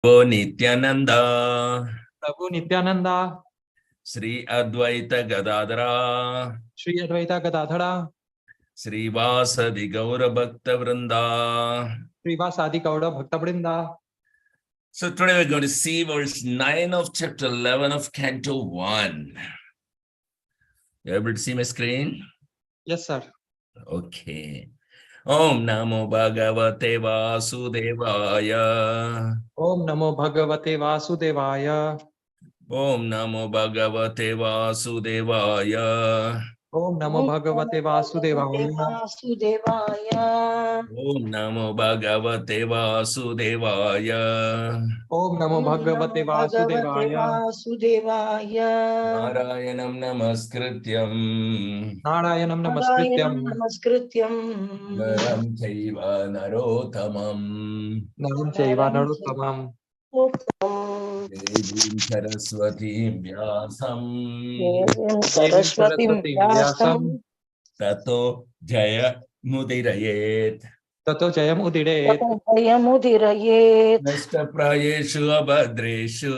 O Nityananda, Prabhu Nityananda, Sri Advaita Gadadhara, Sri Advaita Gadadhara, Sri Vasadi Gaura Bhakta Vrinda. Srivasadi Gauda Bhakta Vrinda. So today we're going to see verse 9 of chapter 11 of Canto 1. You able to see my screen? Yes, sir. Okay. Om Namo Bhagavate Vasudevaya. Om Namo Bhagavate Vasudevaya. Om Namo Bhagavate Vasudevaya. Om Namo Bhagavate Vasudevaya. Om Namo Bhagavate Vasudevaya. Om Namo Bhagavate Vasudevaya. Narayanam Namaskrityam Narayanam Namaskrityam. Naram Chaiva Narottamam Naram Chaiva Narottamam. Devim Saraswatim Vyasam Saraswatim Vyasam. Tato Jaya Mudirayet Tato Jayam Udiret. Nashtaprayeshu Abhadreshu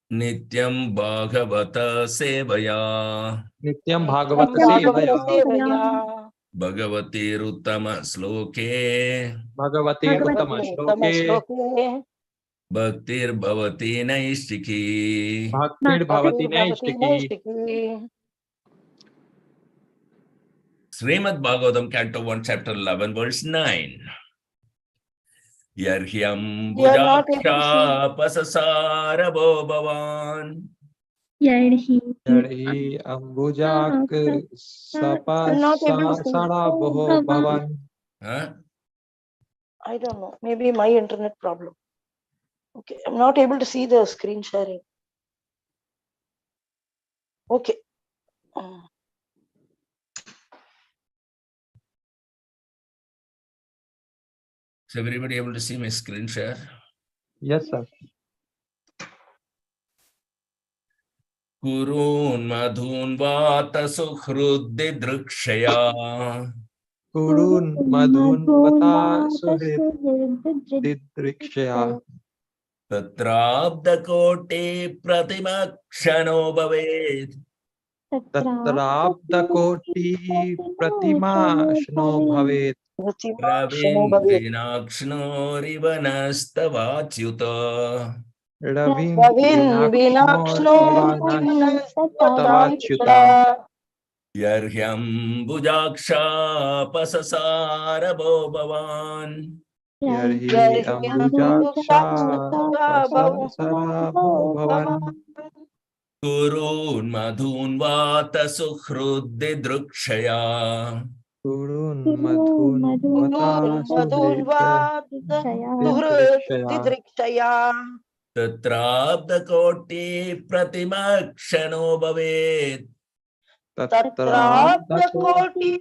Nityam Bhagavata Sevaya Nityam Bhagavata Sevaya. Bhagavati Ruttama Sloke Bhagavate Uttama Shloke. Bhaktir Bhavati Naistiki. Bhaktir Bhavati Naistiki. Srimad Bhagavatam, Canto 1, Chapter 11, verse 9. Yarhyam Bujaksha Pasasarabo Bhavan. Yarhi Ambujak Sapasarabo Bhavan. Huh? I don't know. Maybe my internet problem. Okay, I'm not able to see the screen sharing. Okay. Is everybody able to see my screen share? Yes, sir. Kurun madhun vata suhruddhi drikshaya. Kurun Madhun Vata Suhrit Didrikshaya. Tatrabda koti pratimakshano bhavet. Tatrabda Koti Pratima Shno Bhavet. Ravim vinakshno rivanastavacyuta. Ravim Vinakshno Tavachyuta. Yarhyam bujaksha pasasarabo bhavan. Yarhi Ambujaksha Pasasarabo Bhavan. Kurun madhun vata suhruddhi drikshaya. Kurun Madhun Vata Suhrit Didrikshaya. Tatrabda koti pratimakshano bhavet. Tatrabda koti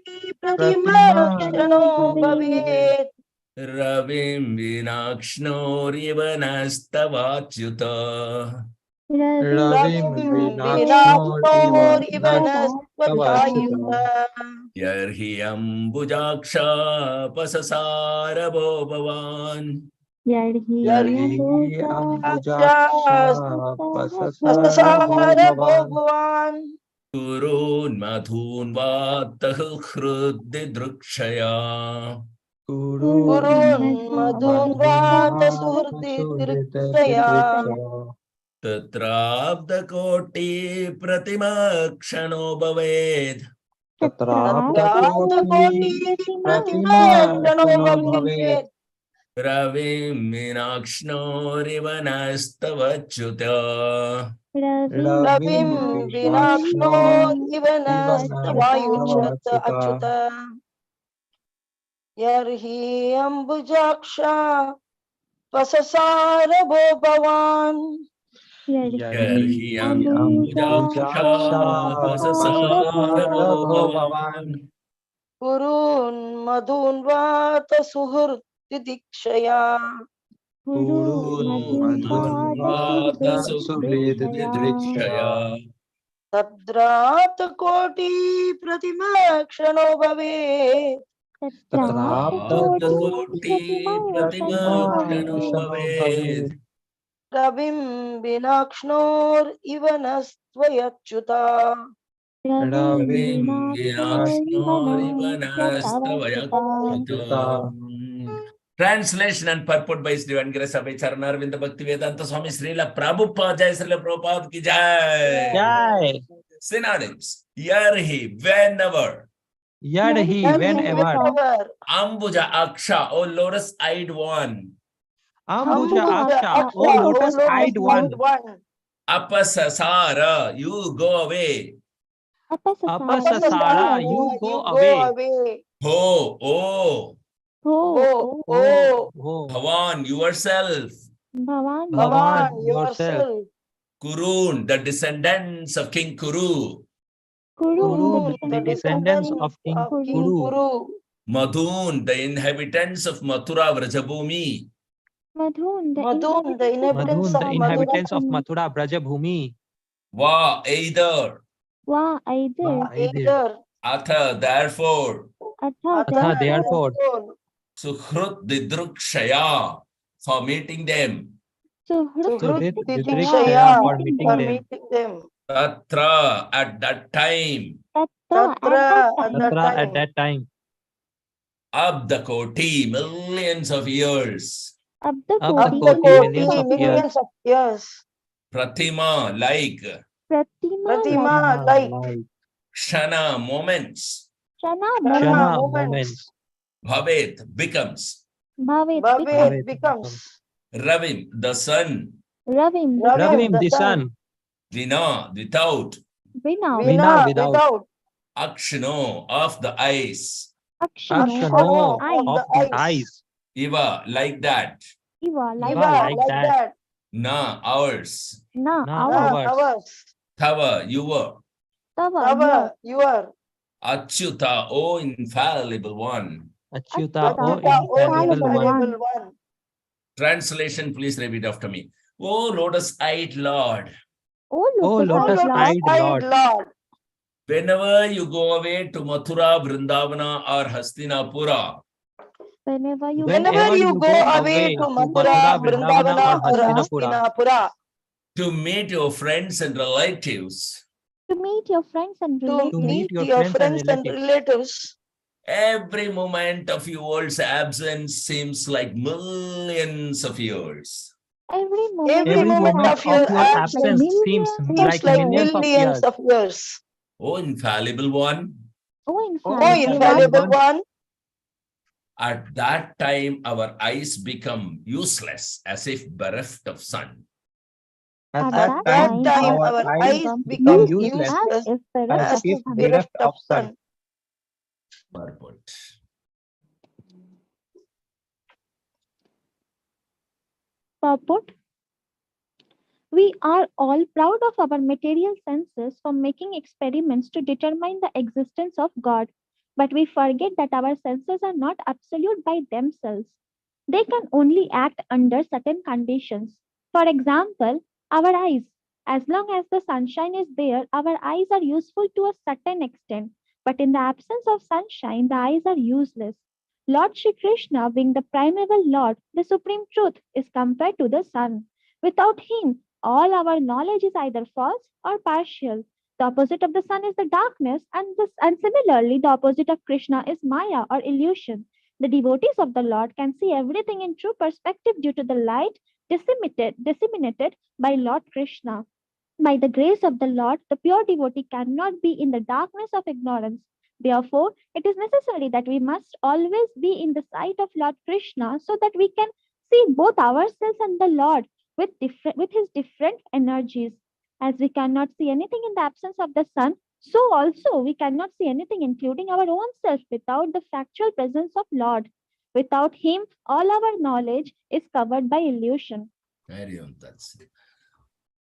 pratimakshano bhavet. Ravim vinakshno rivanastavacyuta. Ravim Vinakshno Vinakshno Yarhi ambujaksha pasasarabo bhavan. Yarhi Ambujaksha Pasasarabo Bhavan. Kurun madhun vatah hruddhi drikshaya. Kurun madhun vata suhrti dirikshaya. Tatrabda koti pratimakshano bhavet. Tatrabda Koti Pratimakshano Bhavet. Ravim vinakshno rivanastavacyuta. Ravim vinakshno ivanastavacyuta achyuta. Yarhi ambujaksha pasasarabo bhavan. Yarhi ambujaksha pasasarabo bhavan. Kurun madhun vata suhrti dikshaya. Kurun Madhun Vata Suhrit Didrikshaya. Tadrat koti pratimakshano bhavet. तत्राप्तकोटि कोटि प्रतिमा क्षणो प्रतिमाक्षणो भवेत् भवेत् रविं विनाक्ष्णोर् इव न स्वयच्युता रविं विनाश्नोरिवनस्तवयच्युता. Translation and purport by Sri Venkateswara Sabai Charanarvinda Bhakti Vedanta Swami Srila Prabhupada Jai Srila Prabhupada Ki Jai. Jai. Synonyms. Yarhi, whenever. Yadhi, whenever. Ambuja Aksha, O lotus-eyed one. Ambuja Aksha, O lotus-eyed one. Apasasara, you go away. Apasasara, you go away. Ho, oh. Oh. Bhavan, yourself. Bhavan, yourself. Kurun, the descendants of King Kuru. Kurun, the descendants of King Kuru. Madhun, the inhabitants of Mathura Vrajabhumi. Madhun, the inhabitants of Mathura Brajabhumi. Va, either. either. Atha, therefore. Atha, therefore. Sukhrut Didrukshaya, for meeting them. Suhrit Didrikshaya, for meeting them. Tatra, at that time. Tatra, at that time. Abdakoti, millions of years. Abdakoti, millions of years. Pratima, like. Pratima, like. Kshana, moments. Kshana, moments. Bhavet, becomes. Bhavet, becomes. Ravim, the sun. Ravim, the sun. Vina, without. Vina, without. Akshano, of the eyes. Akshano, of the eyes. Iva, like that. Iva, like that. Na, ours. Ours. Tava, your. Your. Achyuta, O infallible one. Achyuta, O infallible one. Translation, please repeat after me. O lotus-eyed Lord. O lotus-eyed Lord. Whenever you go away to Mathura, Vrindavana or Hastinapura. Whenever you go away to Mathura, Vrindavana or Hastinapura. To meet your friends and relatives. To meet your friends and relatives. Every moment of your absence seems like millions of years. Every moment of your absence seems like millions of years. Oh, infallible one. Oh, infallible one. At that time, our eyes become useless, as if bereft of sun. At that time, our eyes become useless, as if bereft of sun. Purport. Purport. We are all proud of our material senses for making experiments to determine the existence of God, but we forget that our senses are not absolute by themselves. They can only act under certain conditions. For example, our eyes. As long as the sunshine is there, our eyes are useful to a certain extent, but in the absence of sunshine, the eyes are useless. Lord Shri Krishna, being the primeval Lord, the supreme truth, is compared to the sun. Without him, all our knowledge is either false or partial. The opposite of the sun is the darkness, and similarly, the opposite of Krishna is Maya or illusion. The devotees of the Lord can see everything in true perspective due to the light disseminated by Lord Krishna. By the grace of the Lord, the pure devotee cannot be in the darkness of ignorance. Therefore, it is necessary that we must always be in the sight of Lord Krishna so that we can see both ourselves and the Lord with his different energies. As we cannot see anything in the absence of the sun, so also we cannot see anything including our own self without the factual presence of Lord. Without him, all our knowledge is covered by illusion. Very on, that's it.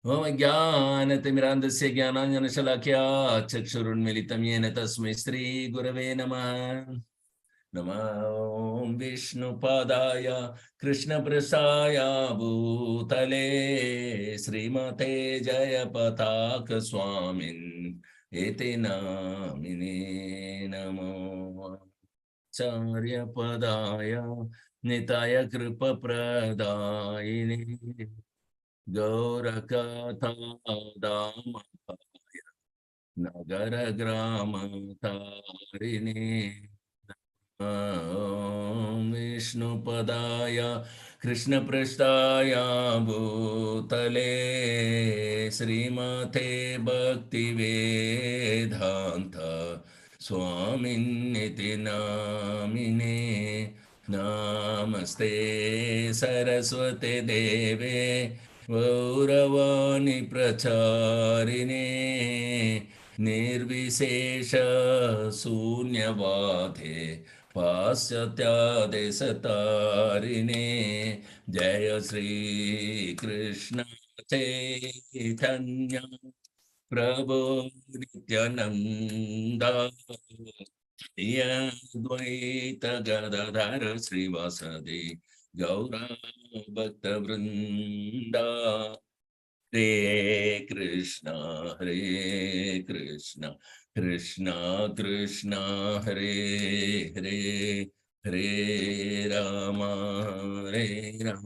Om Jnanatimirandasya Jnananjanashalakya Chakshurunmilitam Yena Tasmai Shri Gurave Namah. Namo Vishnu Padaya Krishna Prasaya Bhutale Srimate Jaya Pataka Swamin Ete Namine Namo. Charya Padaya Nitaya Kripa Pradayini Gaurakatha Damapaya Nagara Grama Tarini Vishnu Padaya Krishna Prasthaya Bhutale Srimate Bhakti Vedanta Swaminiti Namine Namaste Saraswate Deve Gauravani Pracharine Nirvishesha Sunyavadhe Pasyatyadesatarine Jaya Sri Krishna Chaitanya Prabhu Nityananda Advaita Gadadhara Srivasadi Gaura Bhakta Vrinda Hare Krishna, Hare Krishna, Krishna Krishna, Hare Hare, Hare Rama, Hare Rama,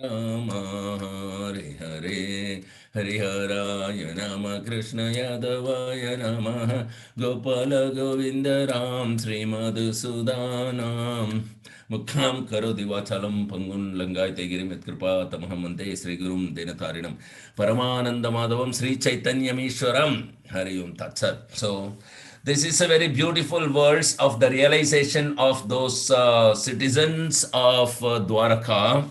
Rama Hare Hare, Hariharaya Nama Krishna Yadavaya Namaha Gopala Govinda Ram Sri Madhusudanam Mukham Karoti Vachalam Pangun Langai Tegirim Kripa Tamaham Mante Sri Gurum Denatarinam Paramananda Madhavam Sri Chaitanya Mishwaram Harium Tatsat. So this is a very beautiful verse of the realization of those citizens of Dwaraka.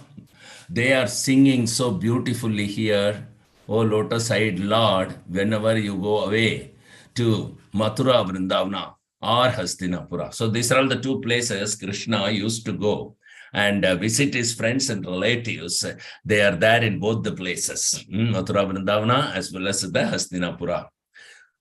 They are singing so beautifully here. Oh lotus-eyed Lord, whenever you go away to Mathura, Vrindavana or Hastinapura. So these are all the two places Krishna used to go and visit his friends and relatives. They are there in both the places, Mathura, Vrindavana as well as the Hastinapura.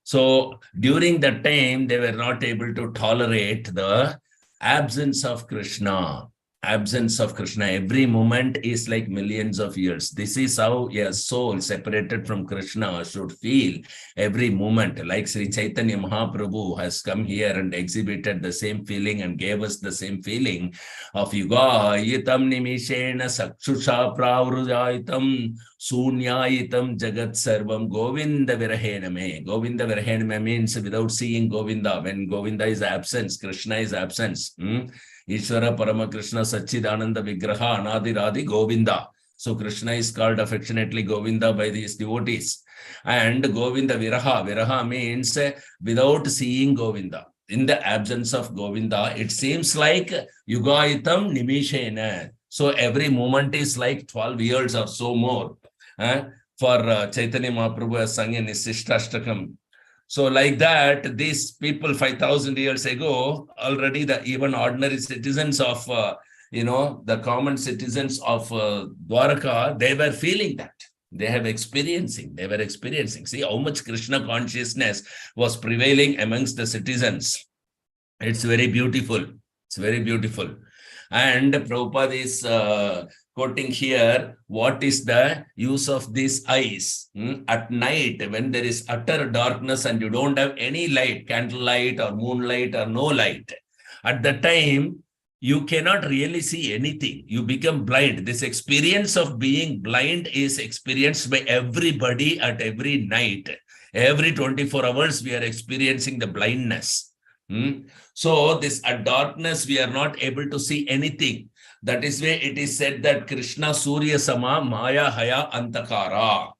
So during that time, they were not able to tolerate the absence of Krishna. Absence of Krishna. Every moment is like millions of years. This is how a soul separated from Krishna should feel every moment. Like Sri Chaitanya Mahaprabhu has come here and exhibited the same feeling and gave us the same feeling of Yuga Yitam Nimishena Sakshusha Pravrujayitam Sunyayitam Jagat Sarvam Govinda Virahename. Govinda Virahename means without seeing Govinda. When Govinda is absent, Krishna is absent. Ishvara Parama Krishna Sachidananda Vigraha Anadiradi Govinda. So Krishna is called affectionately Govinda by these devotees. And Govinda Viraha. Viraha means without seeing Govinda. In the absence of Govinda, it seems like Yugaitam Nimishena. So every moment is like 12 years or so more. For Chaitanya Mahaprabhu has sung in his Sishtashtakam. So like that, these people 5,000 years ago, already the even ordinary citizens of, the common citizens of Dwaraka, they were feeling that. They were experiencing. See how much Krishna consciousness was prevailing amongst the citizens. It's very beautiful. And Prabhupada is quoting here, what is the use of these eyes? At night, when there is utter darkness and you don't have any light, candlelight or moonlight or no light, at that time, you cannot really see anything. You become blind. This experience of being blind is experienced by everybody at every night. Every 24 hours, we are experiencing the blindness. So this at darkness, we are not able to see anything. That is why it is said that Krishna Surya Sama Maya Haya Antakara.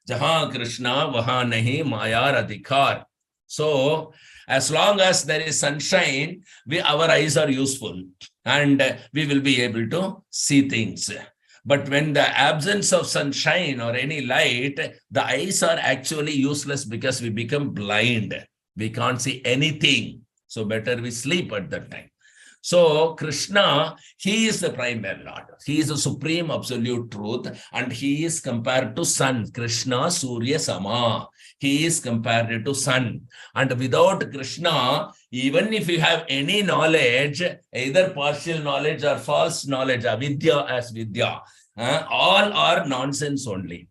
Jahan Krishna Vaha Nahi Mayar Adhikar. So as long as there is sunshine, our eyes are useful and we will be able to see things. But when the absence of sunshine or any light, the eyes are actually useless because we become blind. We can't see anything. So better we sleep at that time. So Krishna, he is the primary Lord. He is the supreme absolute truth and he is compared to sun. Krishna Surya Sama. He is compared to sun. And without Krishna, even if you have any knowledge, either partial knowledge or false knowledge, avidya as vidya, all are nonsense only.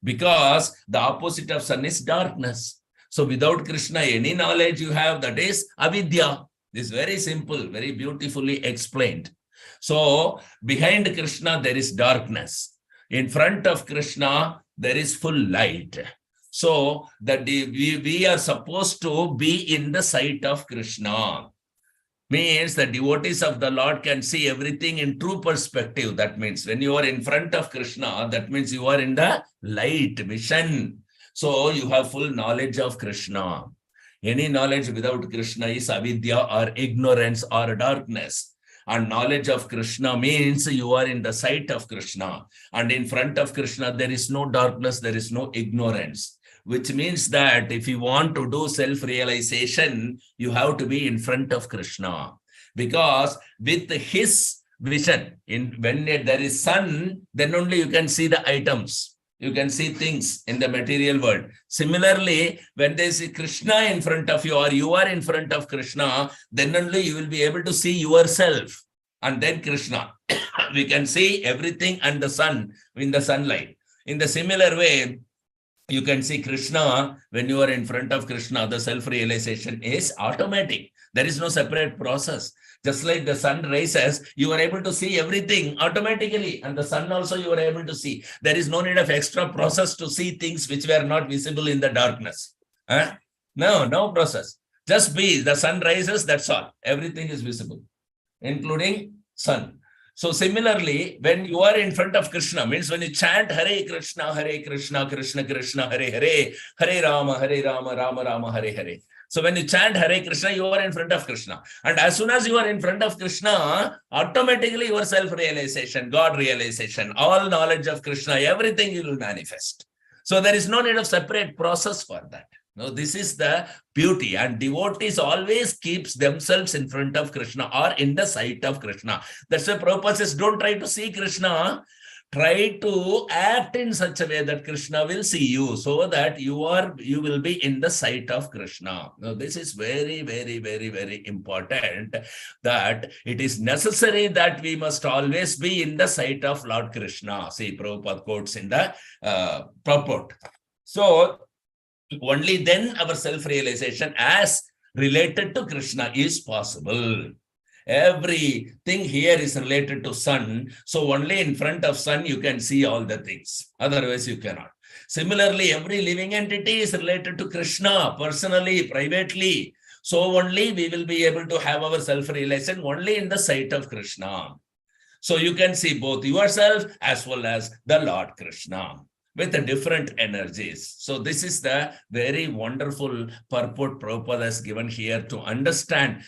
Because the opposite of sun is darkness. So without Krishna, any knowledge you have, that is avidya. This is very simple, very beautifully explained. So behind Krishna, there is darkness. In front of Krishna, there is full light. So that we are supposed to be in the sight of Krishna. Means the devotees of the Lord can see everything in true perspective. That means when you are in front of Krishna, that means you are in the light vision. So you have full knowledge of Krishna. Any knowledge without Krishna is avidya or ignorance or darkness. And knowledge of Krishna means you are in the sight of Krishna. And in front of Krishna, there is no darkness, there is no ignorance. Which means that if you want to do self-realization, you have to be in front of Krishna. Because with his vision, when there is sun, then only you can see the items. You can see things in the material world. Similarly, when there is Krishna in front of you or you are in front of Krishna, then only you will be able to see yourself and then Krishna. We can see everything and the sun in the sunlight. In the similar way, you can see Krishna when you are in front of Krishna. The self-realization is automatic. There is no separate process. Just like the sun rises, you are able to see everything automatically. And the sun also you are able to see. There is no need of extra process to see things which were not visible in the darkness. No process. Just be, the sun rises, that's all. Everything is visible, including sun. So similarly, when you are in front of Krishna, means when you chant Hare Krishna, Krishna Krishna, Hare Rama, Rama Rama, Hare Hare. So when you chant Hare Krishna, you are in front of Krishna. And as soon as you are in front of Krishna, automatically your self-realization, God realization, all knowledge of Krishna, everything you will manifest. So there is no need of separate process for that. No, this is the beauty, and devotees always keeps themselves in front of Krishna or in the sight of Krishna. That's why Prabhupada says, don't try to see Krishna, try to act in such a way that Krishna will see you, so that you will be in the sight of Krishna. Now, this is very, very, very, very important, that it is necessary that we must always be in the sight of Lord Krishna. See, Prabhupada quotes in the purport. So, only then our self-realization as related to Krishna is possible. Everything here is related to sun. So only in front of sun you can see all the things. Otherwise you cannot. Similarly, every living entity is related to Krishna personally, privately. So only we will be able to have our self-realization only in the sight of Krishna. So you can see both yourself as well as the Lord Krishna, with the different energies. So this is the very wonderful purport Prabhupada has given here to understand.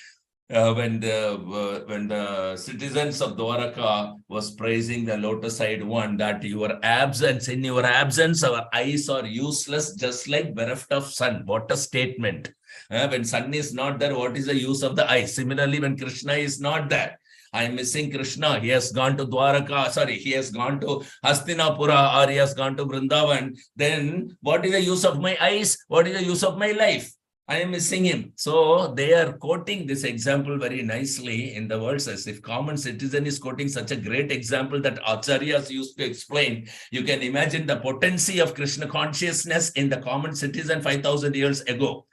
When the citizens of Dwaraka was praising the lotus-eyed one, that in your absence, our eyes are useless, just like bereft of sun. What a statement. When sun is not there, what is the use of the eyes? Similarly, when Krishna is not there, I am missing Krishna. He has gone to Dwaraka, he has gone to Hastinapura, or he has gone to Vrindavan. Then what is the use of my eyes? What is the use of my life? I am missing him. So they are quoting this example very nicely in the words, as if common citizen is quoting such a great example that acharyas used to explain. You can imagine the potency of Krishna consciousness in the common citizen 5,000 years ago.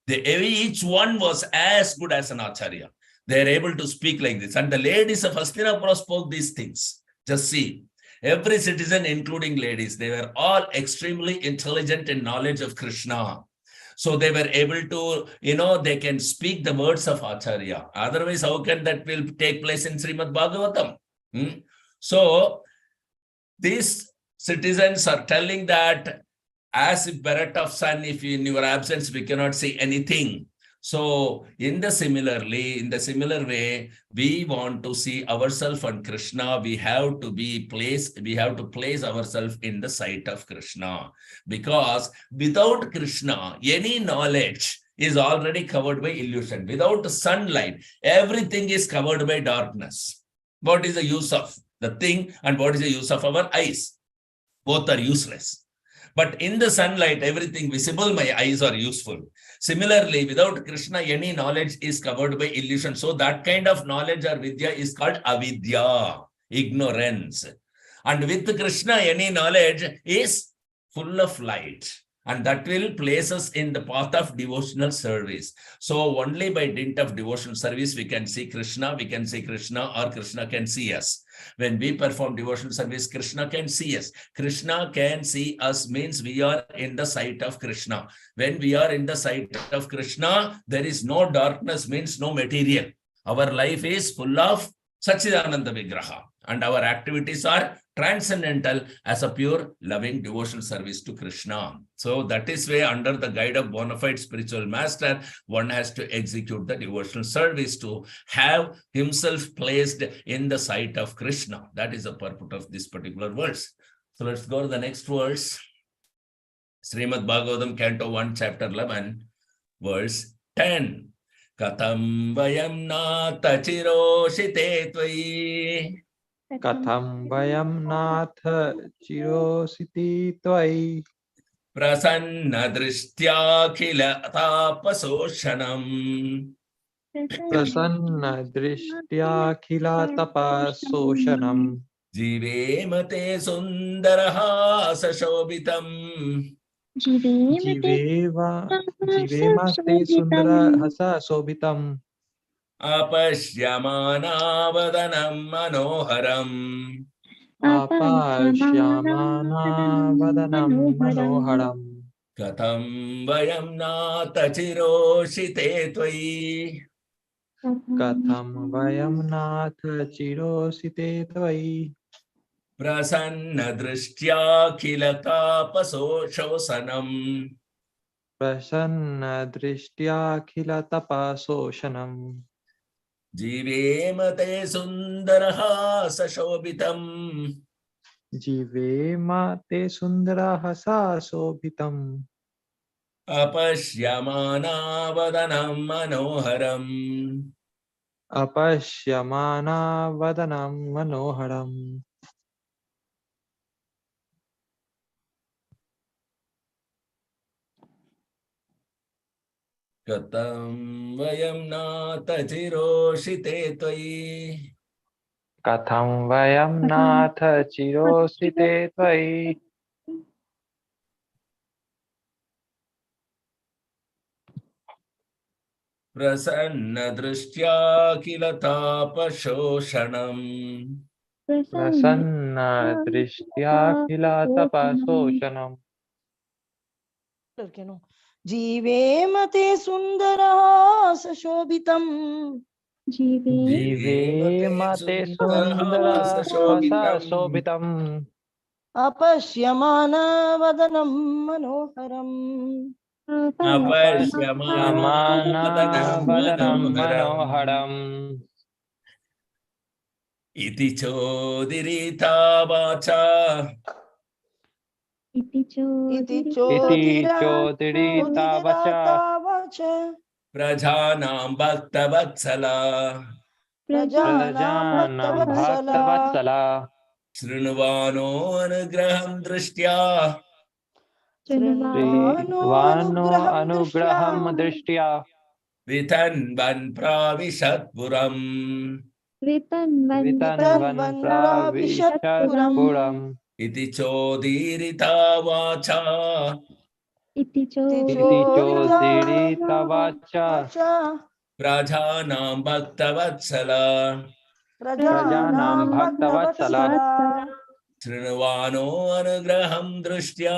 Each one was as good as an acharya. They are able to speak like this. And the ladies of Hastinapura spoke these things. Just see, every citizen, including ladies, they were all extremely intelligent in knowledge of Krishna. So they were able to, they can speak the words of Acharya. Otherwise, how can that will take place in Srimad Bhagavatam? So these citizens are telling that as if bereft of sun, if in your absence, we cannot see anything. So in the similar way, we want to see ourselves and Krishna. We have to place ourselves in the sight of Krishna, because without Krishna, any knowledge is already covered by illusion. Without sunlight, everything is covered by darkness. What is the use of the thing and what is the use of our eyes? Both are useless. But in the sunlight, everything visible, my eyes are useful. Similarly, without Krishna, any knowledge is covered by illusion. So that kind of knowledge or vidya is called avidya, ignorance. And with Krishna, any knowledge is full of light. And that will place us in the path of devotional service. So only by dint of devotional service, we can see Krishna, or Krishna can see us. When we perform devotional service, Krishna can see us. Krishna can see us means we are in the sight of Krishna. When we are in the sight of Krishna, there is no darkness, means no material. Our life is full of Sachidananda Vigraha, and our activities are transcendental as a pure loving devotional service to Krishna. So that is why, under the guide of bona fide spiritual master, one has to execute the devotional service to have himself placed in the sight of Krishna. That is the purport of this particular verse. So let's go to the next verse. Srimad Bhagavatam, Canto 1, Chapter 11, verse 10. Katham vayam nata chiroshite tvai. Katham vayam nath chirositi tvai. Prasanna drishtya khila tapasoshanam. Prasanna drishtya khila tapasoshanam. Jivemate sundaraha sashobitam. Jivemaste sundara hasa sobitam. Apashyamana manoharam. Apashyamana vadanam manoharam. Katham vayam nata chiroshite tvai. Katham vayam nath chirosite tvai. Prasanna drishtya khila tapasoshanam. Prasanna drishtya khila tapasoshanam. Jivemate sundaraha sashobitam. Jivemate sundara hasa sobitam. Apashyamana vadanam manoharam. Apashyamana vadanam manoharam. Katham vayam nata chiroshite tvai. Katham vayam nath chirosite tvai. Prasanna drishtya khila tapasoshanam. Prasanna drishtya khila tapasoshanam. Jivemate sundara sashobhitam. Jivemate sundara hasa sobitam. Apashyamana vadanam manoharam. Apashyamana Apashyamana vadanam manoharam. Iti chodirita vacha. Iti Iti chodira chodirita vacha. vacha. Prajanam bhakta vatsala. Prajanam Prajanam bhakta bhaktavatsala. vatsala. Srinvano anugraham drishtya. Srinvano Vano anugraham anugraham drishtya. drishtya. Vitanvan pravishat puram. Vitanvan pravishat puram. Iti chodirita vacha. Iti Iti chodira chodirita vacha. vacha. Prajanam bhakta vatsala. Prajanam Prajanam bhakta vatsala. bhaktavatsala. Srinvano anugraham drishtya.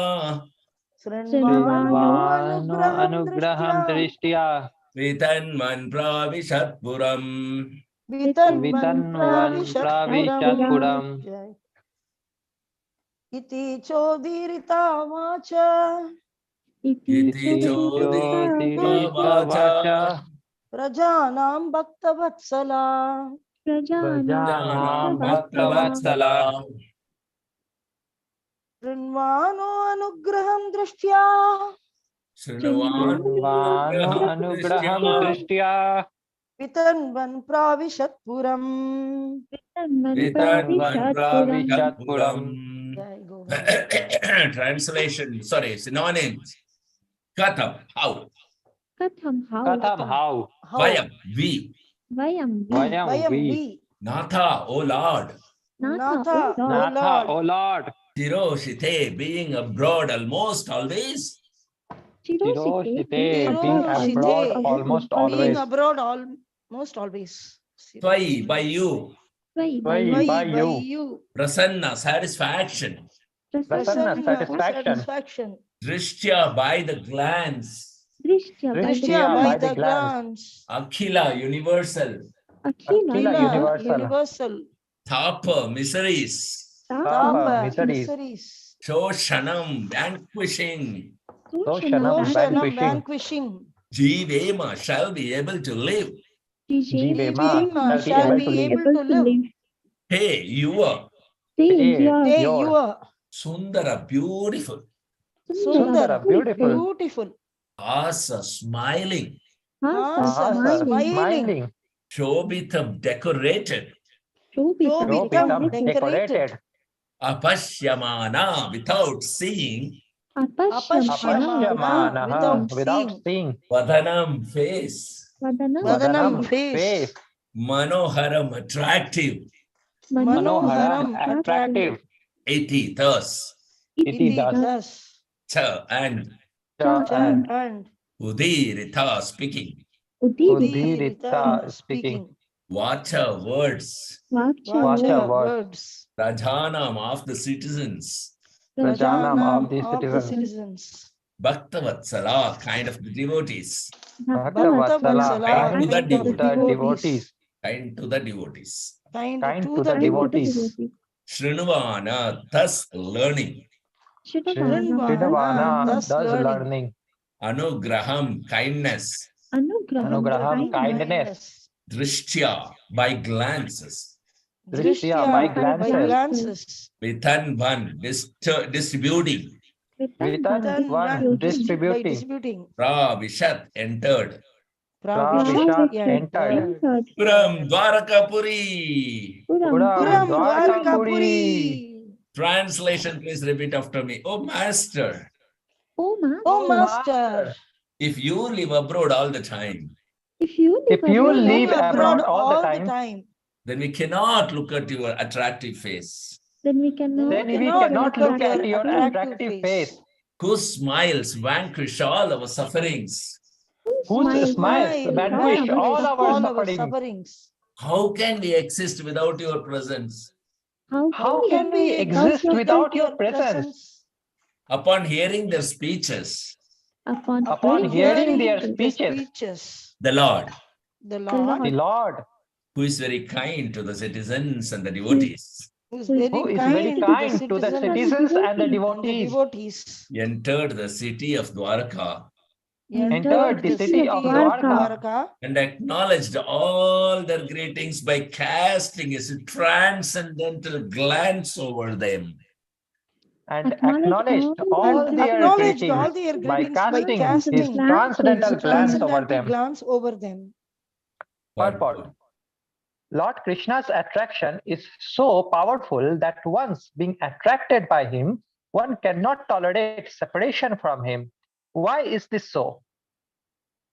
Srinvano Srinvano anugraham anugraham drishtya. drishtya. Vitanvan pravishat puram. Vitanvan Vitanvan pravishat pravishat puram. puram. Iti chodirita vacha. Iti Iti chodirita chodirita vacha. vacha. Prajanam bhaktavatsala. Prajanam bhakta vatsala. Bhaktavatsala. Srinvano anugraham drishtya. Srinvano Srinvano anugraham drishtya. drishtya. Vitanvan pravishat puram. Vitanvan pravishat pravishat puram. puram. Jai Govinda. Translation, sorry, synonyms. Katham, how? Katham, how? Katham, how? How? Vayam, we. Vayam, we. Vayam, Vayam we. we. Natha, O Lord. Natha, O Natha, Lord. O Natha, O Lord. Lord. Tiroshite, being abroad almost always. Chirosite, being Chirosite, abroad almost being always. abroad almost always. Tvai, by you. Why By you? you. Prasanna, satisfaction. Prasanna, Prasanna, satisfaction. satisfaction. Drishtya, by the glance. Drishtya, Drishya, by the glance. glance. Akhila, universal. Akhila, universal. Universal. Tapa, miseries. Tapa, miseries. Miseries. Shoshanam, vanquishing. Doshanam, Doshanam, vanquishing. vanquishing. Jivema, shall be able to live. Jivema, Shall be able to live. Hey, Yuva. Hey, Hey, your. you are Sundara, beautiful. Sundara, beautiful. beautiful. Asa, smiling. Asa, smiling. Shobhita, decorated. Shobhitam, decorated. Apashyamana, without seeing. Apashyamana, without seeing. Vadanam, face. Vadanam, face. Manoharam, attractive. Manoharam, attractive. Iti, thus. Iti, thus. Cha, and. And Udirita, speaking. Udirita, speaking. Vacha, words. Vacha, words. Rajanam, of the citizens. Rajanam, of the citizens. Bhaktavatsala, kind of the devotees. Bhaktavatsala, Kind to the kind of the devotees. Kind to the devotees. Kind to the devotees. Srinuvana, thus learning. Srinvana, thus learning. Anugraham, kindness. Anugraham, kindness. Drishtya, by glances. Drishya, by glances. Vithanvan, distributing. One By distributing. distributing. Pravishat, entered. Pravishat, entered. Puram Dwarakapuri. Puram Dwarakapuri. Translation, please repeat after me. Oh, Master, Oh, Master. if you live abroad all the time, If you live abroad all the time, then we cannot look at your attractive face. then we cannot look at your attractive face. Whose smiles vanquish all our sufferings. Whose smiles vanquish all our sufferings. sufferings. How can we exist without your presence? How can we exist without your presence? Upon hearing their speeches, Upon hearing their speeches, the Lord, the Lord, who is very kind to the citizens and the devotees, who is who very is very kind kind to the citizens and the devotees, entered the city of Dwaraka entered the city of Dwaraka and acknowledged all their greetings by casting his transcendental glance over them. and acknowledged all their greetings by casting his transcendental glance over them. Purport. Lord Krishna's attraction is so powerful that once being attracted by him, one cannot tolerate separation from him. Why is this so?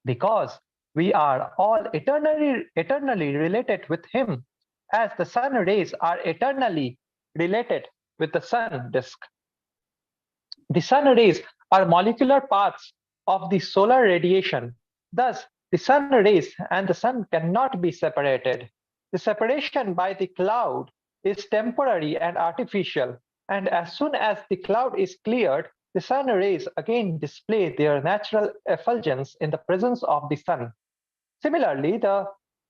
Because we are all eternally related with him, as the sun rays are eternally related with the sun disk. The sun rays are molecular parts of the solar radiation. Thus, the sun rays and the sun cannot be separated. The separation by the cloud is temporary and artificial, and as soon as the cloud is cleared, the sun rays again display their natural effulgence in the presence of the sun. Similarly, the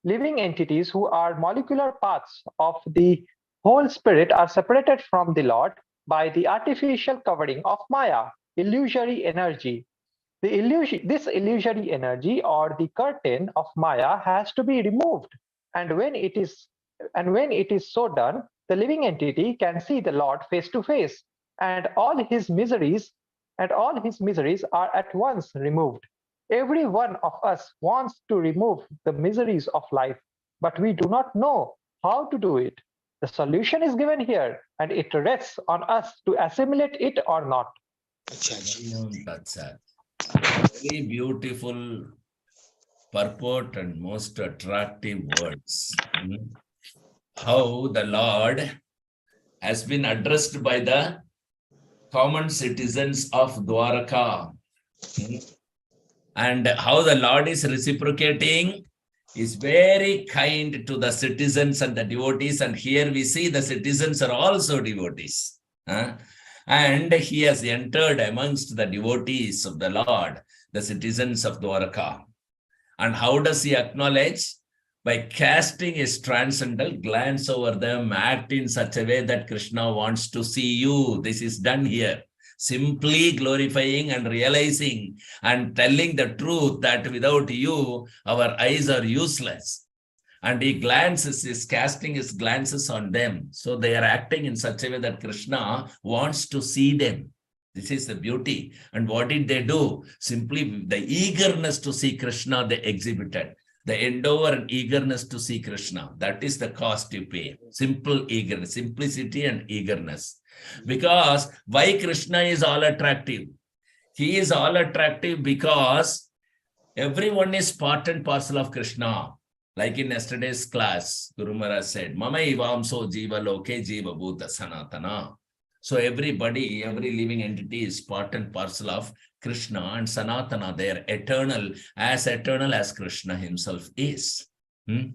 living entities who are molecular parts of the whole spirit are separated from the Lord by the artificial covering of Maya, illusory energy. This illusory energy or the curtain of Maya has to be removed, and when it is so done, the living entity can see the Lord face to face, and all his miseries are at once removed. Every one of us wants to remove the miseries of life, but we do not know how to do it. The solution is given here, and it rests on us to assimilate it or not. That's it. Very beautiful purport and most attractive words. How the Lord has been addressed by the common citizens of Dwaraka. And how the Lord is reciprocating, is very kind to the citizens and the devotees. And here we see the citizens are also devotees. And he has entered amongst the devotees of the Lord, the citizens of Dwarka. And how does he acknowledge? By casting his transcendental glance over them, act in such a way that Krishna wants to see you. This is done here. Simply glorifying and realizing and telling the truth that without you, our eyes are useless. And he is casting his glances on them. So they are acting in such a way that Krishna wants to see them. This is the beauty. And what did they do? Simply the eagerness to see Krishna they exhibited. The endeavor and eagerness to see Krishna. That is the cost you pay. Simple eagerness, simplicity and eagerness. Because why Krishna is all attractive? He is all attractive because everyone is part and parcel of Krishna. Like in yesterday's class, Guru Maharaj said, Mama ivamso jiva loke jiva bhuta sanatana. So everybody, every living entity is part and parcel of Krishna and Sanatana. They are eternal as Krishna himself is. And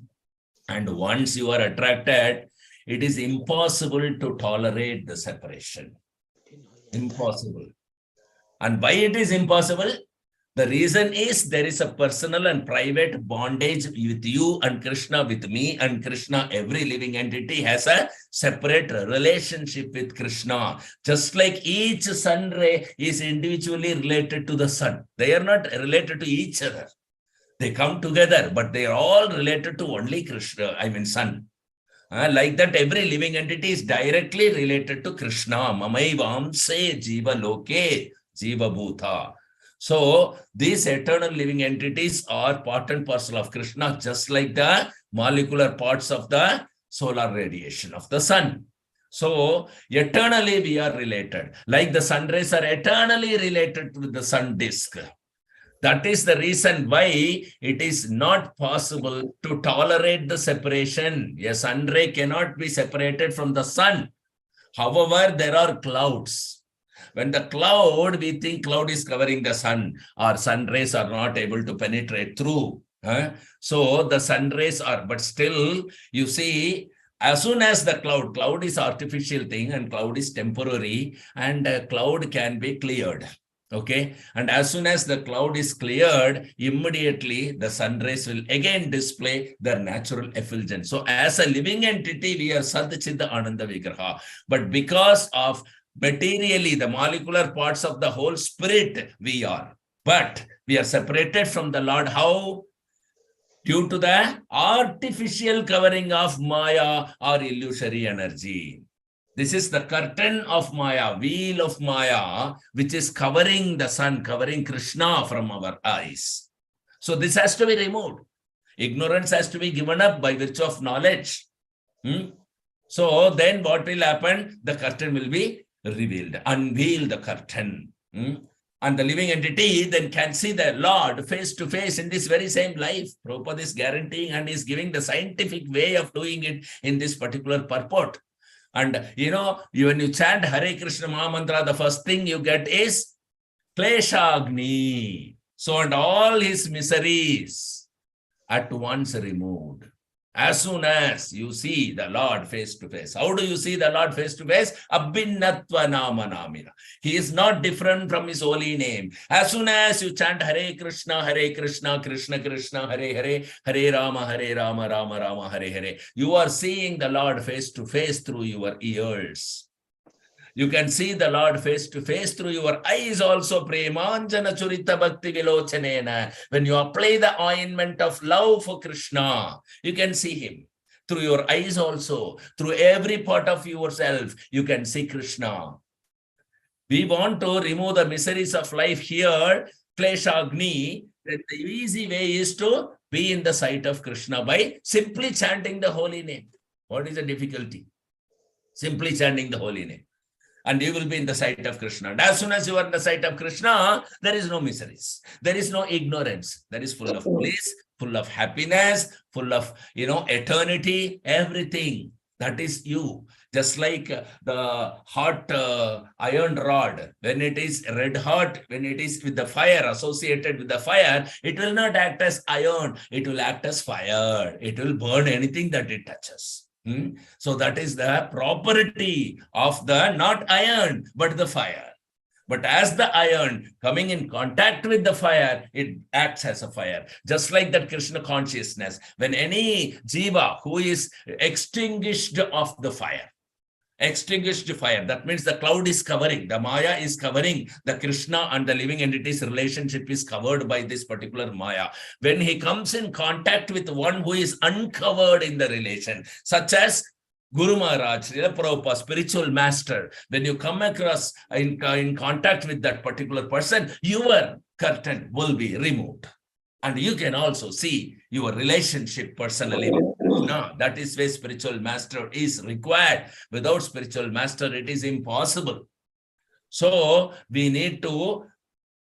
once you are attracted, it is impossible to tolerate the separation. Impossible. And why it is impossible? The reason is there is a personal and private bondage with you and Krishna, with me and Krishna. Every living entity has a separate relationship with Krishna. Just like each sun ray is individually related to the sun. They are not related to each other. They come together, but they are all related to only Krishna, sun. Like that, every living entity is directly related to Krishna. Mamaivamse jiva loke jiva bhuta. So these eternal living entities are part and parcel of Krishna, just like the molecular parts of the solar radiation of the sun. So eternally we are related. Like the sun rays are eternally related to the sun disk. That is the reason why it is not possible to tolerate the separation. A sun ray cannot be separated from the sun. However, there are clouds. When the cloud, we think cloud is covering the sun, or sun rays are not able to penetrate through. So the sun rays are, but still, you see, as soon as the cloud is artificial thing and cloud is temporary, and cloud can be cleared. Okay, and as soon as the cloud is cleared, immediately the sun rays will again display their natural effulgence. So as a living entity, we are Sadchitta Ananda Vigraha. But because of materially the molecular parts of the whole spirit, we are. But we are separated from the Lord. How? Due to the artificial covering of Maya or illusory energy. This is the curtain of Maya, veil of Maya, which is covering the sun, covering Krishna from our eyes. So this has to be removed. Ignorance has to be given up by virtue of knowledge. So then what will happen? The curtain will be revealed. Unveil the curtain. And the living entity then can see the Lord face to face in this very same life. Prabhupada is guaranteeing and is giving the scientific way of doing it in this particular purport. And when you chant Hare Krishna Mahamantra, the first thing you get is Kleshagni. So, and all his miseries at once removed. As soon as you see the Lord face to face. How do you see the Lord face to face? Abhinnatva nama namina. He is not different from his holy name. As soon as you chant Hare Krishna, Krishna Krishna, Hare Hare, Hare Rama, Rama Rama, Hare Hare. You are seeing the Lord face to face through your ears. You can see the Lord face to face through your eyes also. Premanjana Churita Bhakti Vilochanena. When you apply the ointment of love for Krishna, you can see him. Through your eyes also. Through every part of yourself, you can see Krishna. We want to remove the miseries of life here. Kleshagni. Then the easy way is to be in the sight of Krishna by simply chanting the holy name. What is the difficulty? Simply chanting the holy name. And you will be in the sight of Krishna. And as soon as you are in the sight of Krishna, there is no miseries. There is no ignorance. There is full of bliss, full of happiness, full of, eternity, everything. That is you. Just like the hot iron rod, when it is red hot, when it is with the fire, associated with the fire, it will not act as iron. It will act as fire. It will burn anything that it touches. So that is the property of the not iron, but the fire. But as the iron coming in contact with the fire, it acts as a fire. Just like that Krishna consciousness, when any jiva who is extinguished of the fire, that means the cloud is covering, the Maya is covering, the Krishna and the living entity's relationship is covered by this particular Maya. When he comes in contact with one who is uncovered in the relation, such as Guru Maharaj, Srila Prabhupada, spiritual master, when you come across in contact with that particular person, your curtain will be removed. And you can also see your relationship personally with Krishna. That is where spiritual master is required. Without spiritual master, it is impossible. So we need to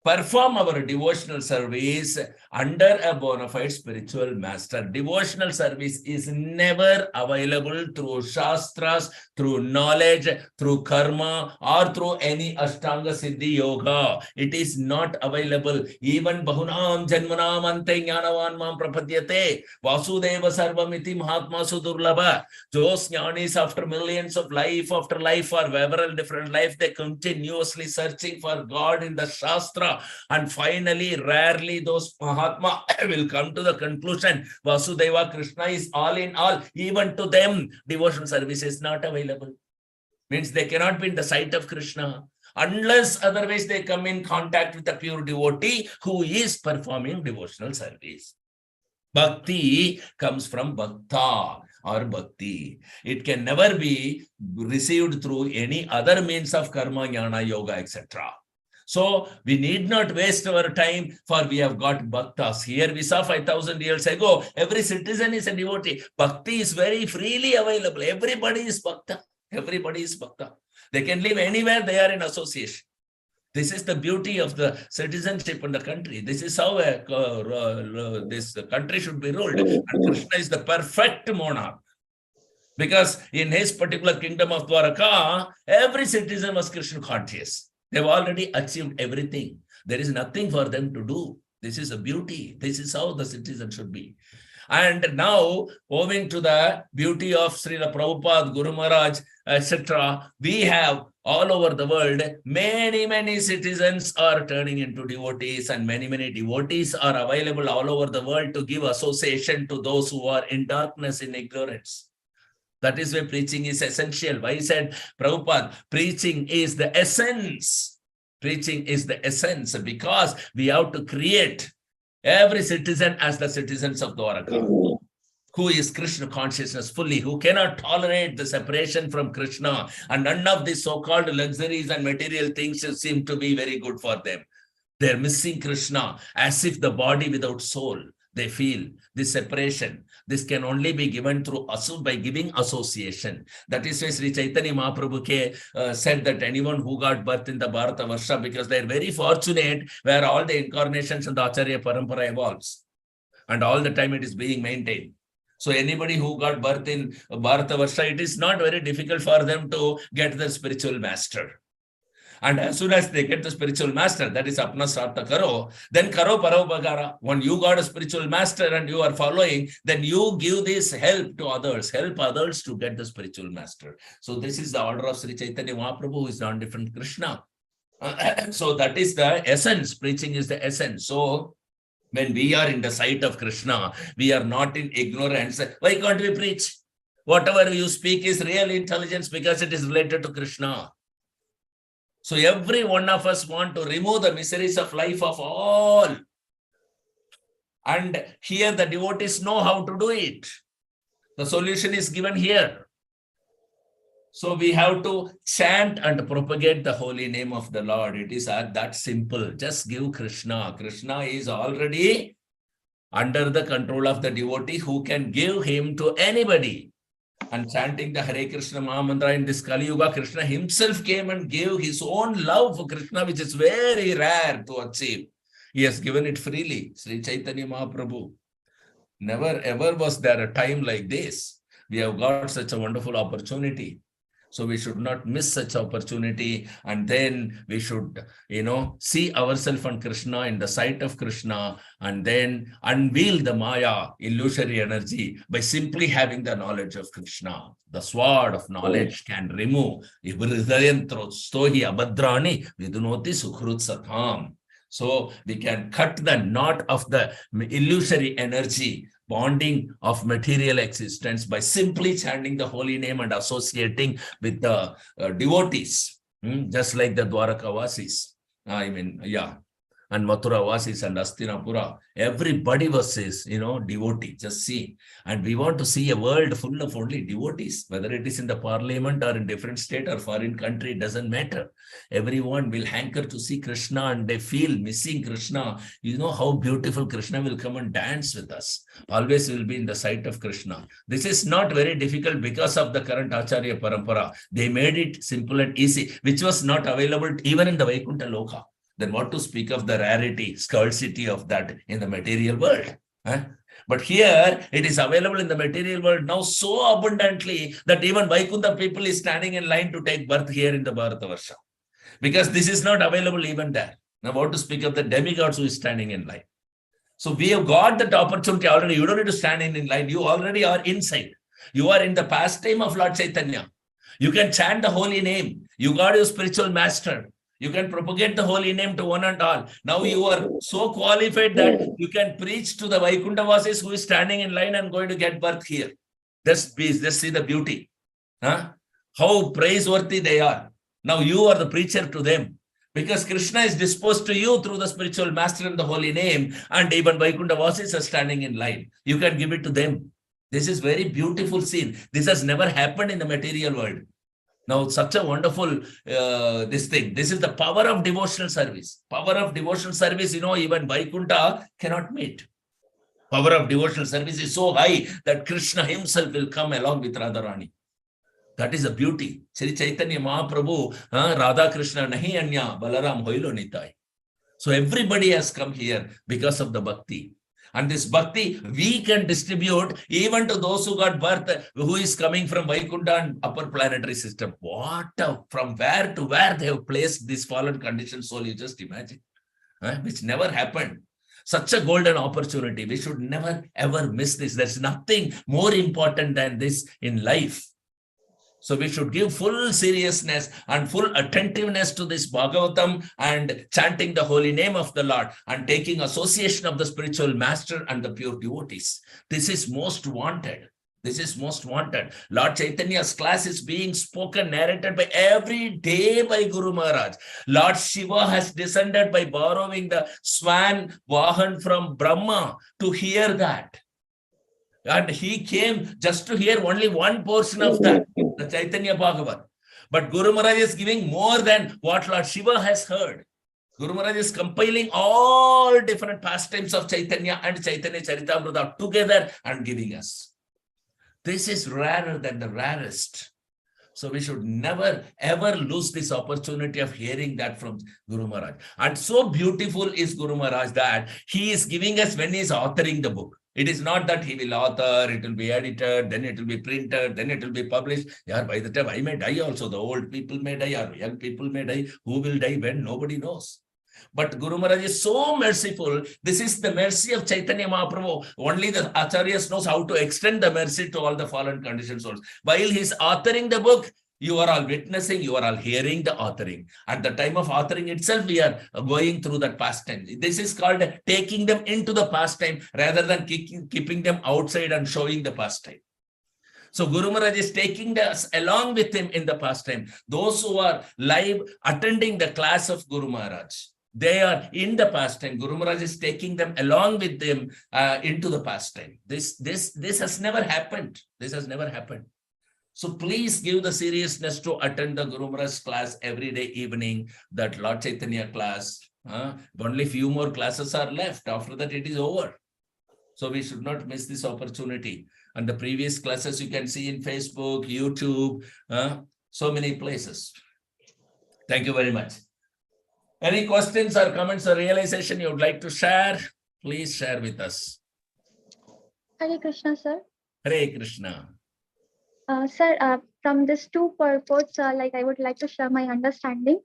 perform our devotional service under a bona fide spiritual master. Devotional service is never available through shastras, through knowledge, through karma, or through any Ashtanga Siddhi Yoga. It is not available. Even Bahunam Janmanam Ante Jnanavan Mam Prapadyate Vasudeva Sarvamiti Mahatma Sudurlabha. Those jnanis, after millions of life after life or several different life, they continuously searching for God in the Shastra. And finally, rarely those Mahatma will come to the conclusion Vasudeva Krishna is all in all. Even to them, devotional service is not available. Means they cannot be in the sight of Krishna unless otherwise they come in contact with a pure devotee who is performing devotional service. Bhakti comes from bhakta or bhakti. It can never be received through any other means of karma, jnana, yoga, etc. So we need not waste our time, for we have got bhaktas. Here we saw 5,000 years ago, every citizen is a devotee. Bhakti is very freely available. Everybody is bhakta. Everybody is bhakta. They can live anywhere they are in association. This is the beauty of the citizenship in the country. This is how this country should be ruled. And Krishna is the perfect monarch. Because in his particular kingdom of Dwaraka, every citizen was Krishna conscious. They've already achieved everything. There is nothing for them to do. This is a beauty. This is how the citizen should be. And now, owing to the beauty of Srila Prabhupada, Guru Maharaj, etc., we have all over the world, many citizens are turning into devotees, and many devotees are available all over the world to give association to those who are in darkness, in ignorance. That is why preaching is essential. Why said Prabhupada, preaching is the essence. Preaching is the essence, because we have to create every citizen as the citizens of Dwaraka, who is Krishna consciousness fully, who cannot tolerate the separation from Krishna, and none of these so-called luxuries and material things seem to be very good for them. They're missing Krishna as if the body without soul. They feel this separation. This can only be given through by giving association. That is why Sri Chaitanya Mahaprabhu said that anyone who got birth in the Bharata Varsha, because they're very fortunate where all the incarnations and the Acharya Parampara evolves. And all the time it is being maintained. So anybody who got birth in Bharata Varsha, it is not very difficult for them to get the spiritual master. And as soon as they get the spiritual master, that is apna sartha karo, then karo paropakara. When you got a spiritual master and you are following, then you give this help to others, help others to get the spiritual master. So this is the order of Sri Chaitanya Mahaprabhu, who is non-different Krishna. So that is the essence. Preaching is the essence. So when we are in the sight of Krishna, we are not in ignorance. Why can't we preach? Whatever you speak is real intelligence, because it is related to Krishna. So every one of us want to remove the miseries of life of all. And here the devotees know how to do it. The solution is given here. So we have to chant and propagate the holy name of the Lord. It is that simple. Just give Krishna. Krishna is already under the control of the devotee, who can give him to anybody. And chanting the Hare Krishna Mahamantra in this Kali Yuga, Krishna himself came and gave his own love for Krishna, which is very rare to achieve. He has given it freely. Sri Chaitanya Mahaprabhu. Never ever was there a time like this. We have got such a wonderful opportunity. So we should not miss such opportunity. And then we should, see ourselves and Krishna in the sight of Krishna, and then unveil the Maya, illusory energy, by simply having the knowledge of Krishna. The sword of knowledge can remove. So we can cut the knot of the illusory energy, bonding of material existence, by simply chanting the holy name and associating with the devotees, just like the Dwarakavasis. And Mathuravasis and Astinapura. Everybody was his, devotee. Just see. And we want to see a world full of only devotees, whether it is in the parliament or in different state or foreign country, it doesn't matter. Everyone will hanker to see Krishna and they feel missing Krishna. You know how beautiful Krishna will come and dance with us. Always will be in the sight of Krishna. This is not very difficult because of the current Acharya Parampara. They made it simple and easy, which was not available even in the Vaikuntha Loka. Then what to speak of the rarity, scarcity of that in the material world? But here, it is available in the material world now so abundantly that even Vaikuntha people is standing in line to take birth here in the Bharatavarsha. Because this is not available even there. Now what to speak of the demigods who is standing in line? So we have got that opportunity already. You don't need to stand in line. You already are inside. You are in the pastime of Lord Chaitanya. You can chant the holy name. You got your spiritual master. You can propagate the holy name to one and all. Now you are so qualified that you can preach to the Vaikuntha-vasis who is standing in line and going to get birth here. Just see the beauty. How praiseworthy they are. Now you are the preacher to them. Because Krishna is disposed to you through the spiritual master and the holy name. And even Vaikuntha-vasis are standing in line. You can give it to them. This is very beautiful scene. This has never happened in the material world. Now, such a wonderful, this thing. This is the power of devotional service. Power of devotional service, even Vaikuntha cannot meet. Power of devotional service is so high that Krishna himself will come along with Radharani. That is the beauty. Sri Chaitanya Mahaprabhu, Radha Krishna nahi anya, Balaram hoilo nitai. So everybody has come here because of the bhakti. And this bhakti, we can distribute even to those who got birth, who is coming from Vaikuntha and upper planetary system. From where to where they have placed this fallen conditioned soul, you just imagine. Which never happened. Such a golden opportunity. We should never ever miss this. There's nothing more important than this in life. So we should give full seriousness and full attentiveness to this Bhagavatam and chanting the holy name of the Lord and taking association of the spiritual master and the pure devotees. This is most wanted. This is most wanted. Lord Chaitanya's class is being spoken, narrated by every day by Guru Maharaj. Lord Shiva has descended by borrowing the swan Vahan from Brahma to hear that. And he came just to hear only one portion of that, the Chaitanya Bhagavat. But Guru Maharaj is giving more than what Lord Shiva has heard. Guru Maharaj is compiling all different pastimes of Chaitanya and Chaitanya Charitamrita together and giving us. This is rarer than the rarest. So we should never ever lose this opportunity of hearing that from Guru Maharaj. And so beautiful is Guru Maharaj that he is giving us when he is authoring the book. It is not that he will author, it will be edited, then it will be printed, then it will be published. Yeah, by the time I may die also, the old people may die or young people may die. Who will die when? Nobody knows. But Guru Maharaj is so merciful. This is the mercy of Chaitanya Mahaprabhu. Only the Acharyas knows how to extend the mercy to all the fallen conditioned souls. While he is authoring the book, you are all witnessing, you are all hearing the authoring. At the time of authoring itself, we are going through that pastime. This is called taking them into the pastime rather than keeping them outside and showing the pastime. So Guru Maharaj is taking us along with him in the pastime. Those who are live attending the class of Guru Maharaj, they are in the pastime. Guru Maharaj is taking them along with them into the pastime. This has never happened. This has never happened. So please give the seriousness to attend the Guru Maharaj class every day evening, that Lord Chaitanya class. Only few more classes are left. After that, it is over. So we should not miss this opportunity. And the previous classes you can see in Facebook, YouTube, so many places. Thank you very much. Any questions or comments or realization you would like to share? Please share with us. Hare Krishna, sir. Hare Krishna. Sir, from these two purports, like I would like to share my understanding.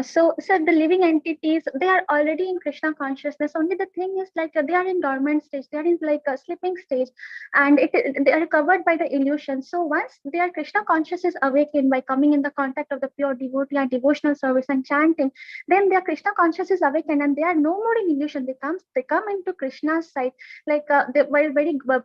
So, sir, the living entities, they are already in Krishna consciousness. Only the thing is like they are in dormant stage. They are in like a sleeping stage, and they are covered by the illusion. So once their Krishna consciousness is awakened by coming in the contact of the pure devotee and devotional service and chanting, then their Krishna consciousness is awakened, and they are no more in illusion. They come into Krishna's side, like they were very good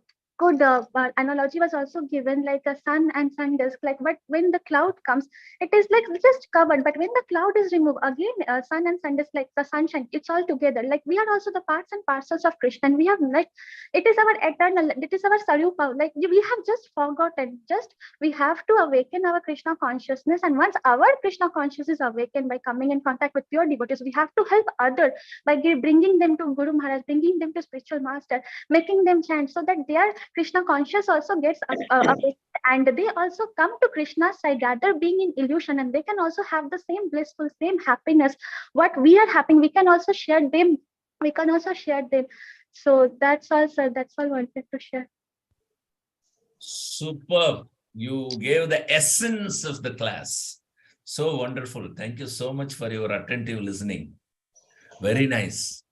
analogy was also given, like a sun and sun disk, like, but when the cloud comes, it is like just covered, but when the cloud is removed again, sun and sun disk, like the sunshine, it's all together. Like we are also the parts and parcels of Krishna, and we have like, it is our eternal, it is our sarupa, like we have just forgotten, just we have to awaken our Krishna consciousness. And once our Krishna consciousness is awakened by coming in contact with pure devotees, we have to help others by bringing them to Guru Maharaj, bringing them to spiritual master, making them chant, so that their Krishna conscious also gets awakened, and they also come to Krishna's side rather being in illusion, and they can also have the same blissful, same happiness what we are having. We can also share them. We can also share them. So that's all, sir. That's all I wanted to share. Superb. You gave the essence of the class. So wonderful. Thank you so much for your attentive listening. Very nice.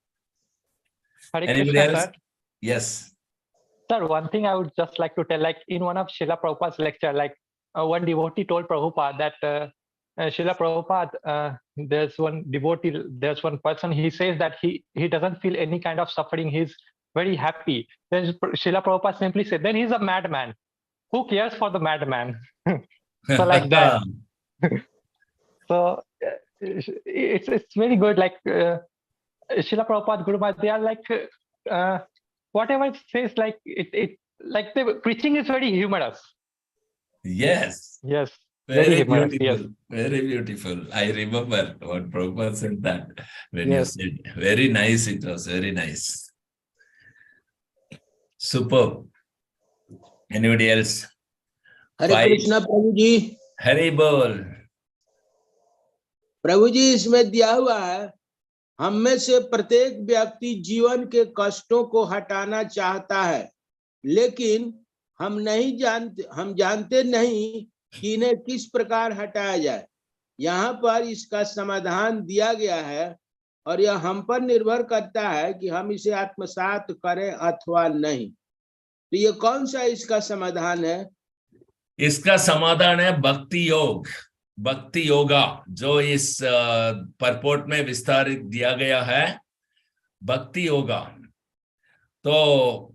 Hare Anybody Krishna, else? sir. Yes. Sir, one thing I would just like to tell, like in one of Srila Prabhupada's lecture, like one devotee told Prabhupada that Srila Prabhupada, there's one devotee, there's one person, he says that he doesn't feel any kind of suffering, he's very happy. Then Srila Prabhupada simply said, then he's a madman. Who cares for the madman? So like that. So it's very good. Like Srila Prabhupada, Guru Maharaj, they are like whatever it says, like it like the preaching is very humorous. Yes. Yes. Very humorous, beautiful. yes. Very beautiful. I remember what Prabhupada said that when Yes. you said. Very nice. It was very nice. Superb. Anybody else? हरे कृष्णा प्रभु जी। हरे बोल। प्रभु जी, इसमें दिया हुआ है, हम में से प्रत्येक व्यक्ति जीवन के कष्टों को हटाना चाहता है, लेकिन हम जानते नहीं कि इन्हें किस प्रकार हटाया जाए। यहाँ पर इसका समाधान दिया गया है और यह हम पर निर्भर करता है कि हम इसे आत्मसात करें अथवा नहीं। तो ये कौन सा इसका समाधान है? इसका समाधान है भक्ति योग, भक्ति योगा, जो इस परपोर्ट में विस्तारित दिया गया है, भक्ति योगा। तो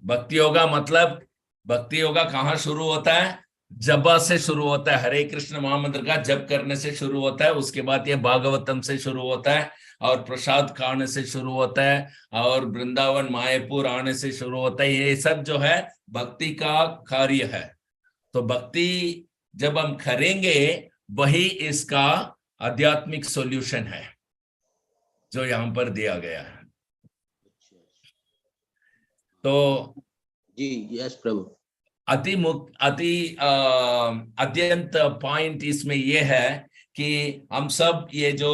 भक्ति योगा मतलब, भक्ति योगा कहाँ शुरू होता है? जपा से शुरू होता है। हरे कृष्ण महामंत्र का जप करने से शुरू होता है। उसके बाद ये भागवतम से शुरू होता है, और प्रसाद खाने से शुरू होता है, और वृंदावन मायापुर आने से शुरू होता है। ये सब जो है भक्ति का कार्य है। तो भक्ति जब हम करेंगे, वही इसका आध्यात्मिक सॉल्यूशन है जो यहाँ पर दिया गया है। तो जी यस प्रभु। अत्यंत पॉइंट इसमें यह है कि हम सब ये जो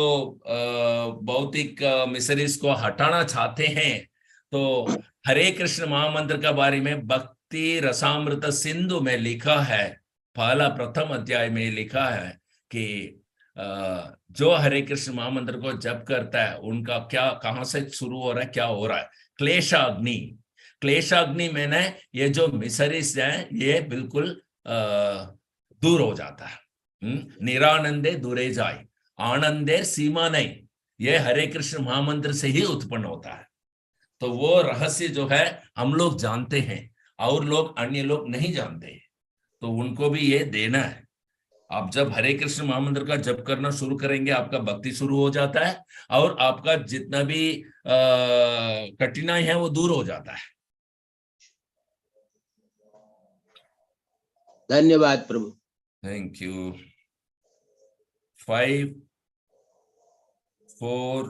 भौतिक मिसरीज को हटाना चाहते हैं, तो हरे कृष्ण महामंत्र के बारे में भक्ति रसामृत सिंधु में लिखा है, पहला प्रथम अध्याय में लिखा है कि जो हरे कृष्ण महामंत्र को जप करता है, उनका क्या, कहाँ से शुरू हो रहा है, क्या हो रहा है? क्लेशाग्नि। क्लेशाग्नि में न ये जो मिसरीज है, ये बिल्कुल दूर हो जाता है। निरानंदे दूरे जाए, आनंदे सीमा नहीं, ये हरे कृष्ण महामंत्र से ही उत्पन्न होता है। तो वो रहस्य जो है हम लोग जानते हैं, और लोग, अन्य लोग नहीं जानते हैं, तो उनको भी ये देना है। आप जब हरे कृष्ण महामंत्र का जप करना शुरू करेंगे, आपका भक्ति शुरू हो जाता है, और आपका जितना भी कठिनाई है वो दूर हो जाता है। धन्यवाद प्रभु। Thank you. 5, 4,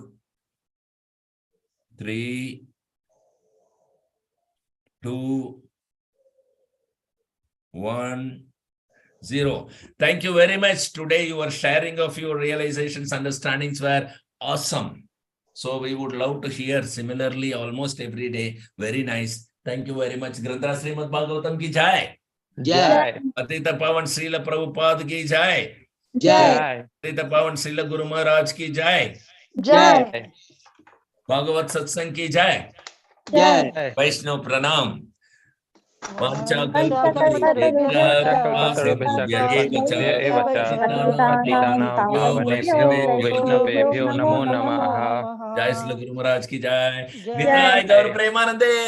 3, 2, 1, 0. Thank you very much. Today your sharing of your realizations, understandings were awesome. So we would love to hear similarly almost every day. Very nice. Thank you very much. Grantha Srimad Bhagavatam ki jai. जय पतित पावन श्रील प्रभुपाद की जय। जय पतित पावन श्रील गुरु महाराज की जय। जय भागवत सत्संग की जय। जय वैष्णव प्रणाम। वैष्णवेभ्यो जय नमो नमः। श्री गुरु महाराज की जय। जय निताय गौर प्रेमानंदे।